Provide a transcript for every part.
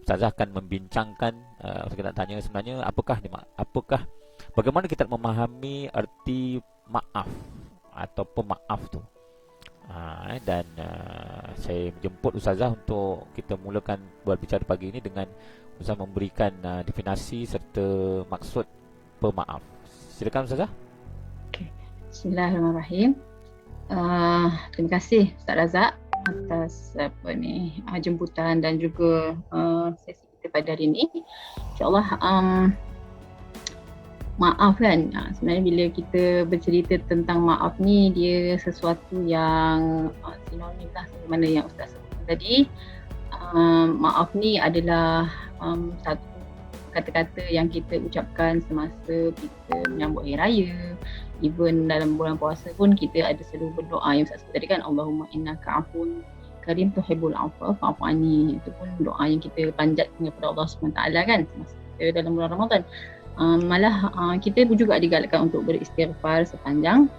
Ustazah akan membincangkan, saya nak tanya sebenarnya apakah bagaimana kita memahami arti maaf ataupun maaf tu. Dan saya menjemput Ustazah untuk kita mulakan berbicara pagi ini dengan Ustazah memberikan definisi serta maksud pemaaf. Silakan Ustazah. Okay. Bismillahirrahmanirrahim. Terima kasih Ustaz Razak atas jemputan dan juga sesi kita pada hari ini. InsyaAllah maaf kan, sebenarnya bila kita bercerita tentang maaf ni, dia sesuatu yang sinonim lah sebagaimana yang Ustaz sebutkan tadi. Maaf ni adalah satu kata-kata yang kita ucapkan semasa kita menyambut hari raya. Even dalam bulan puasa pun kita ada selalu berdoa yang Ustaz sebut tadi kan, Allahumma innaka afun karim tuhibbul afwa fa'fu anni. Itu pun doa yang kita panjatkan kepada Allah SWT kan semasa kita dalam bulan Ramadan. Malah kita pun juga digalakkan untuk beristighfar sepanjang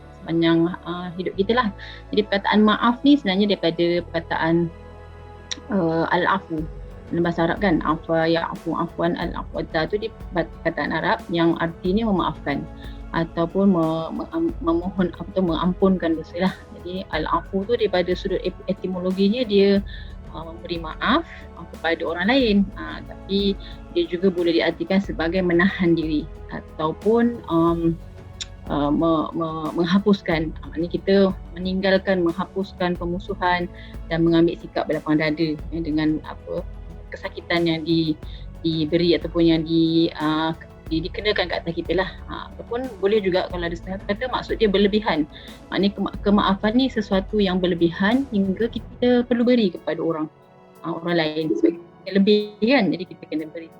hidup kita lah. Jadi perkataan maaf ni sebenarnya daripada perkataan al-afu dalam bahasa Arab kan, afwa ya'fu afwan, al-afwata tu di perkataan Arab yang artinya memaafkan ataupun memohon atau mengampunkan dosa lah. Jadi al-afu tu daripada sudut etimologinya dia memberi maaf kepada orang lain, tapi dia juga boleh diartikan sebagai menahan diri ataupun menghapuskan. Maknanya kita meninggalkan, menghapuskan pemusuhan dan mengambil sikap berlapang dada dengan kesakitan yang diberi ataupun yang dikenakan kat atas kita lah. Ataupun boleh juga kalau ada setengah kata maksud dia berlebihan. Maknanya kemaafan ni sesuatu yang berlebihan hingga kita perlu beri kepada orang lain sebagai lebih kan, jadi kita kena beri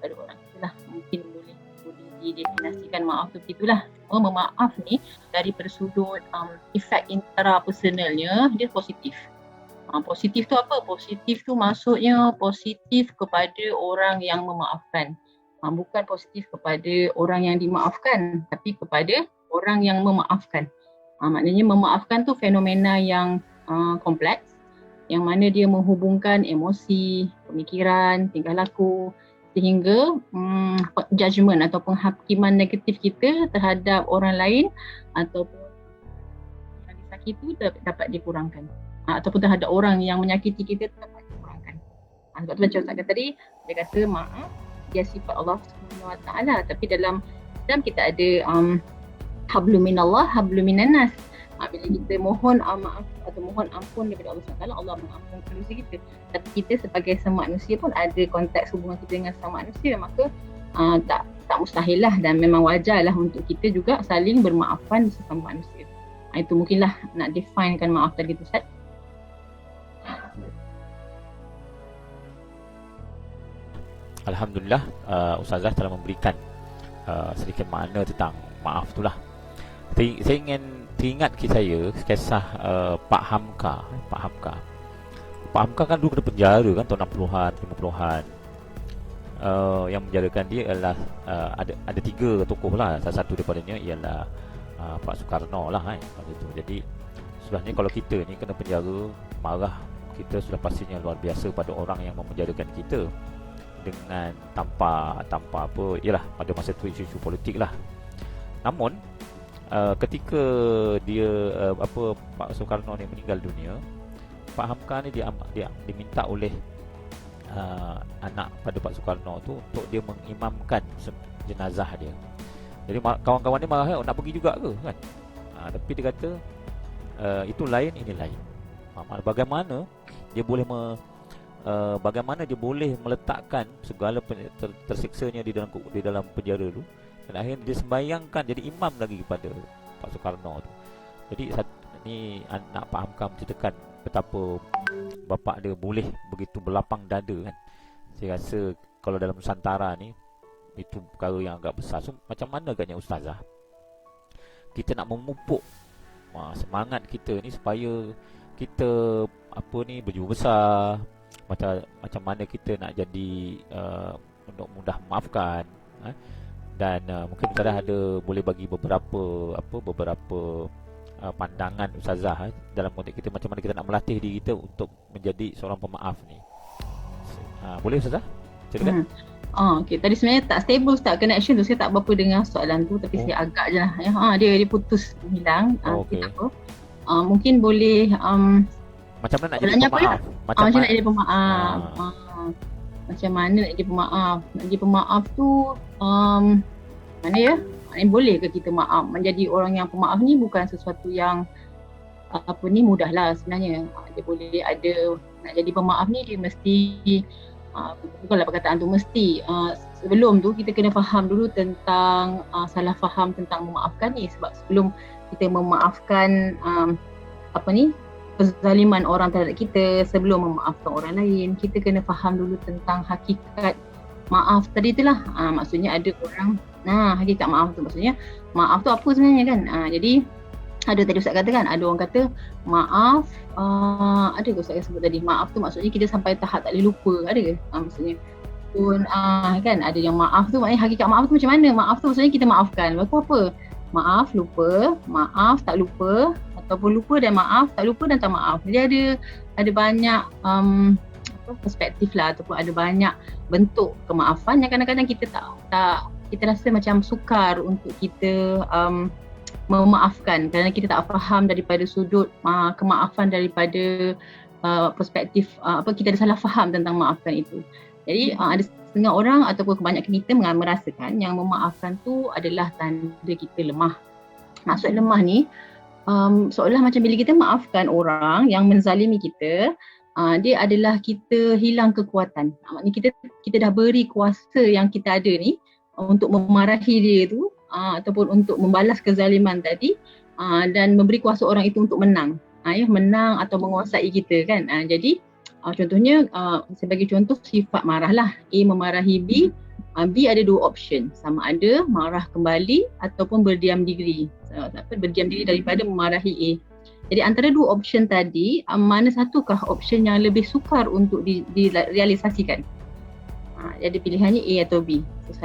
kepada orang. Itulah mungkin boleh didefinisikan maaf tu begitulah. Memaaf ni daripada sudut efek intrapersonalnya dia positif. Positif tu apa? Positif tu maksudnya positif kepada orang yang memaafkan. Bukan positif kepada orang yang dimaafkan, tapi kepada orang yang memaafkan. Maknanya memaafkan tu fenomena yang kompleks, yang mana dia menghubungkan emosi, pemikiran, tingkah laku, sehingga judgement atau penghakiman negatif kita terhadap orang lain ataupun yang disakiti dapat dikurangkan, ataupun terhadap orang yang menyakiti kita dapat dikurangkan. Sebab tu macam Ustaz kata tadi, dia kata maaf dia sifat Allah SWT, tapi dalam Islam kita ada hablum minallah, hablum minannas. Bila kita mohon maaf atau mohon ampun daripada Allah SWT, Allah mengampunkan dosa kita. Tapi kita sebagai sama manusia pun ada konteks hubungan kita dengan sama manusia, maka tak mustahil lah dan memang wajar lah untuk kita juga saling bermaafan sesama manusia. Itu mungkinlah nak definekan maaf tadi tu Ustaz. Alhamdulillah, Ustazah telah memberikan sedikit makna tentang maaf tu lah. Saya ingin teringat kisah Pak Hamka. Pak Hamka kan dulu kena penjara kan tahun 60-an, 50-an. Yang menjarakan dia adalah ada 3 tokoh lah. Salah satu daripadanya ialah Pak Soekarno lah kan. Jadi sebenarnya kalau kita ni kena penjara, marah kita sudah pastinya luar biasa pada orang yang memenjarakan kita dengan tanpa apa, ialah pada masa tu isu-isu politik lah. Namun ketika Pak Soekarno ni meninggal dunia, Pak Hamka ni dia diminta oleh anak pada Pak Soekarno tu untuk dia mengimamkan jenazah dia. Jadi kawan-kawan dia marah, nak pergi juga ke kan? Tapi dia kata itu lain, ini lain. Bagaimana dia boleh bagaimana dia boleh meletakkan segala tersiksanya di dalam penjara tu, dan akhirnya dia sembayangkan jadi imam lagi kepada Pak Soekarno tu. Jadi ni anak Pak Hamka menceritakan betapa bapa dia boleh begitu berlapang dada kan. Saya rasa kalau dalam Nusantara ni itu perkara yang agak besar. So macam mana agaknya Ustazah kita nak memupuk semangat kita ni supaya kita berjiwa besar, macam mana kita nak jadi untuk mudah memaafkan, dan mungkin Ustazah boleh bagi beberapa pandangan Ustazah dalam konteks kita, macam mana kita nak melatih diri kita untuk menjadi seorang pemaaf ni. Boleh Ustazah? Silakan. Okay. Tadi sebenarnya tak stable Ustaz connection tu. Saya tak berapa dengar soalan tu, tapi saya agak je lah. Dia putus, hilang. Okay. Tak apa. Mungkin boleh Macam mana nak jadi soalannya apa ya? pemaaf? Macam nak jadi pemaaf. Macam mana nak jadi pemaaf? Nak jadi pemaaf tu mana ya? Boleh ke kita maaf? Menjadi orang yang pemaaf ni bukan sesuatu yang mudah lah sebenarnya. Dia boleh ada, nak jadi pemaaf ni dia mesti bukanlah perkataan tu mesti, sebelum tu kita kena faham dulu tentang salah faham tentang memaafkan ni. Sebab sebelum kita memaafkan kezaliman orang terhadap kita, sebelum memaafkan orang lain, kita kena faham dulu tentang hakikat maaf tadi tu lah. Maksudnya ada orang, hakikat maaf tu maksudnya maaf tu apa sebenarnya kan. Jadi ada tadi Ustaz kata kan, ada orang kata maaf, ada ke Ustaz sebut tadi, maaf tu maksudnya kita sampai tahap tak boleh lupa, ada ke? Maksudnya pun kan ada yang maaf tu, maknanya hakikat maaf tu macam mana? Maaf tu maksudnya kita maafkan, lepas tu apa? Maaf lupa, maaf tak lupa, ataupun lupa dan maaf, tak lupa dan tak maaf. Jadi ada banyak perspektif lah, ataupun ada banyak bentuk kemaafan yang kadang-kadang kita kita rasa macam sukar untuk kita memaafkan kerana kita tak faham daripada sudut kemaafan daripada perspektif kita ada salah faham tentang maafkan itu. Jadi ada setengah orang ataupun kebanyakan kita merasakan yang memaafkan tu adalah tanda kita lemah. Maksud lemah ni seolah macam bila kita maafkan orang yang menzalimi kita, dia adalah kita hilang kekuatan. Maknanya kita dah beri kuasa yang kita ada ni untuk memarahi dia tu, ataupun untuk membalas kezaliman tadi, dan memberi kuasa orang itu untuk menang, menang atau menguasai kita kan. Jadi contohnya sebagai contoh sifat marah lah, A memarahi B, B ada dua option, sama ada marah kembali ataupun berdiam diri. Berdiam diri daripada memarahi A. Jadi antara dua option tadi, mana satukah option yang lebih sukar untuk direalisasikan? Jadi pilihannya A atau B. So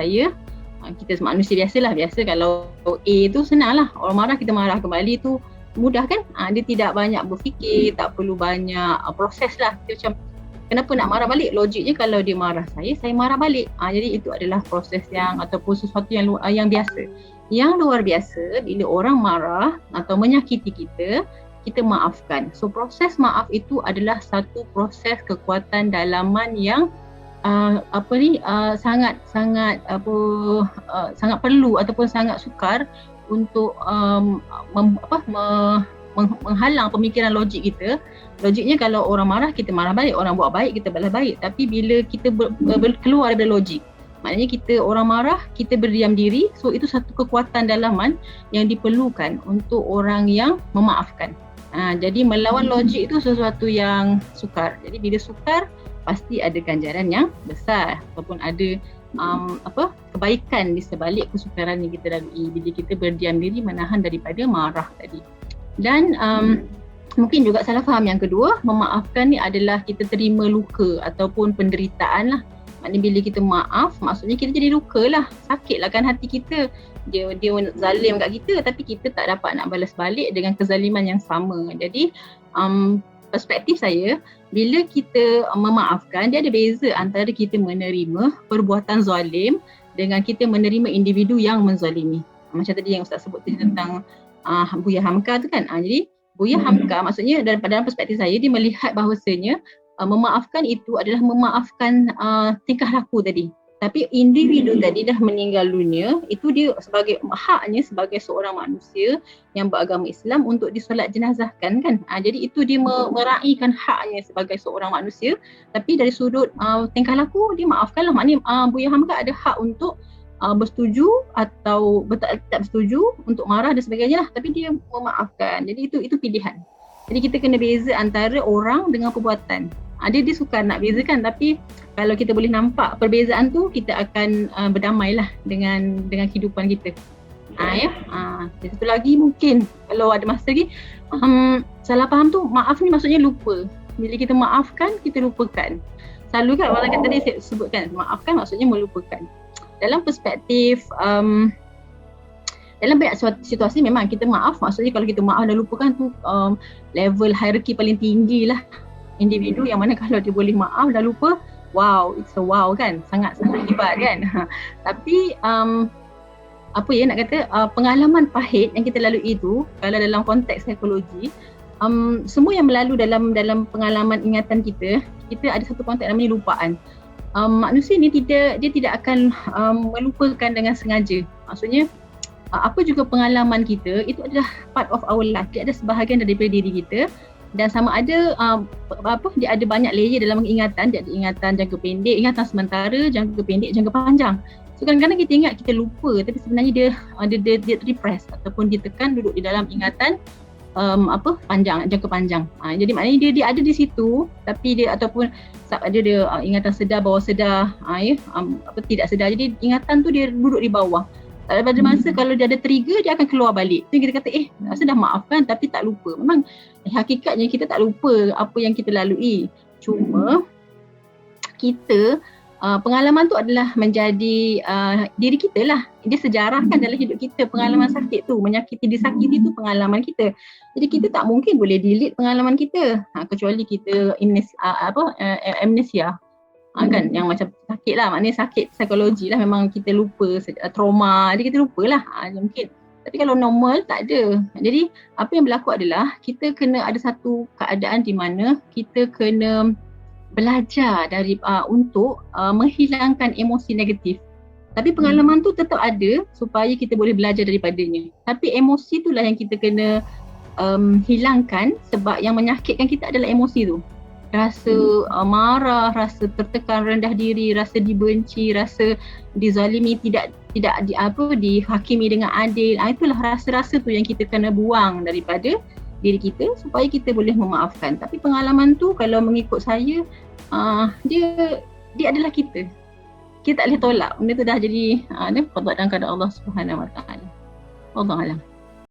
kita manusia biasa kalau A tu senang lah, orang marah kita marah kembali tu mudah kan. Dia tidak banyak berfikir, tak perlu banyak proses lah. Dia macam kenapa nak marah balik? Logiknya kalau dia marah saya marah balik. Jadi itu adalah proses yang ataupun sesuatu yang biasa. Yang luar biasa bila orang marah atau menyakiti kita maafkan. So proses maaf itu adalah satu proses kekuatan dalaman yang sangat perlu ataupun sangat sukar untuk menghalang pemikiran logik kita. Logiknya kalau orang marah kita marah balik, orang buat baik kita balas baik. Tapi bila kita keluar daripada logik, maknanya kita orang marah, kita berdiam diri. So itu satu kekuatan dalaman yang diperlukan untuk orang yang memaafkan. Jadi melawan logik itu sesuatu yang sukar. Jadi bila sukar, pasti ada ganjaran yang besar ataupun ada kebaikan di sebalik kesukaran yang kita lalui bila kita berdiam diri menahan daripada marah tadi. Dan mungkin juga salah faham yang kedua, memaafkan ni adalah kita terima luka ataupun penderitaan lah. Maknanya bila kita maaf, maksudnya kita jadi luka lah, sakit lah kan hati kita. Dia zalim kat kita tapi kita tak dapat nak balas balik dengan kezaliman yang sama. Jadi perspektif saya, bila kita memaafkan, dia ada beza antara kita menerima perbuatan zalim dengan kita menerima individu yang menzalimi. Macam tadi yang Ustaz sebut tentang Buya Hamka tu kan. Jadi Buya Hamka maksudnya dalam perspektif saya, dia melihat bahawasanya memaafkan itu adalah memaafkan tingkah laku tadi. Tapi individu tadi dah meninggal dunia, itu dia sebagai haknya sebagai seorang manusia yang beragama Islam untuk disolat jenazahkan kan. Jadi itu dia meraihkan haknya sebagai seorang manusia, tapi dari sudut tingkah laku dia maafkanlah. Maknanya Buya Hamka ada hak untuk bersetuju atau tak bersetuju, untuk marah dan sebagainya lah, tapi dia memaafkan. Jadi itu pilihan. Jadi kita kena beza antara orang dengan perbuatan. Dia sukar nak bezakan, tapi kalau kita boleh nampak perbezaan tu, kita akan berdamai lah dengan kehidupan kita. Satu lagi mungkin kalau ada masa lagi, salah faham tu, maaf ni maksudnya lupa. Bila kita maafkan, kita lupakan. Selalu kan orang kata tadi saya sebutkan, maafkan maksudnya melupakan. Dalam perspektif dalam banyak situasi memang kita maaf, maksudnya kalau kita maaf dan lupakan tu level hierarki paling tinggi lah individu, yang mana kalau dia boleh maaf dan lupa, wow, it's a wow kan, sangat-sangat hebat kan. Tapi apa ya nak kata, pengalaman pahit yang kita lalui itu, kalau dalam konteks psikologi, semua yang berlalu dalam pengalaman ingatan kita ada satu konteks namanya lupaan. Manusia ni dia tidak akan melupakan dengan sengaja. Maksudnya apa juga pengalaman kita itu adalah part of our life. Dia ada sebahagian daripada diri kita, dan sama ada dia ada banyak layer dalam ingatan. Dia ada ingatan jangka pendek, ingatan sementara, jangka pendek, jangka panjang. So kadang-kadang kita ingat kita lupa, tapi sebenarnya dia repress ataupun ditekan duduk di dalam ingatan panjang, jangka panjang. Jadi maknanya dia ada di situ, tapi dia ataupun ada dia ingatan sedar, bawah sedar, tidak sedar. Jadi ingatan tu dia duduk di bawah. Pada masa kalau dia ada trigger, dia akan keluar balik. So kita kata rasa dah maafkan tapi tak lupa. Memang hakikatnya kita tak lupa apa yang kita lalui. Cuma kita pengalaman tu adalah menjadi diri kita lah. Dia sejarah kan dalam hidup kita. Pengalaman sakit tu, menyakiti, disakiti tu pengalaman kita. Jadi kita tak mungkin boleh delete pengalaman kita, kecuali kita amnesia. Kan yang macam sakit lah, maknanya sakit psikologi lah, memang kita lupa, trauma, jadi kita lupalah mungkin. Tapi kalau normal tak ada. Jadi apa yang berlaku adalah kita kena ada satu keadaan di mana kita kena belajar untuk menghilangkan emosi negatif. Tapi pengalaman tu tetap ada supaya kita boleh belajar daripadanya. Tapi emosi tu lah yang kita kena hilangkan, sebab yang menyakitkan kita adalah emosi tu. Rasa marah, rasa tertekan, rendah diri, rasa dibenci, rasa dizalimi, tidak dihakimi dengan adil. Itulah rasa-rasa tu yang kita kena buang daripada diri kita supaya kita boleh memaafkan. Tapi pengalaman tu kalau mengikut saya, dia adalah kita. Kita tak boleh tolak. Benda tu dah jadi qada dan qadar Allah Subhanahu Wa Taala. Wallahu a'lam.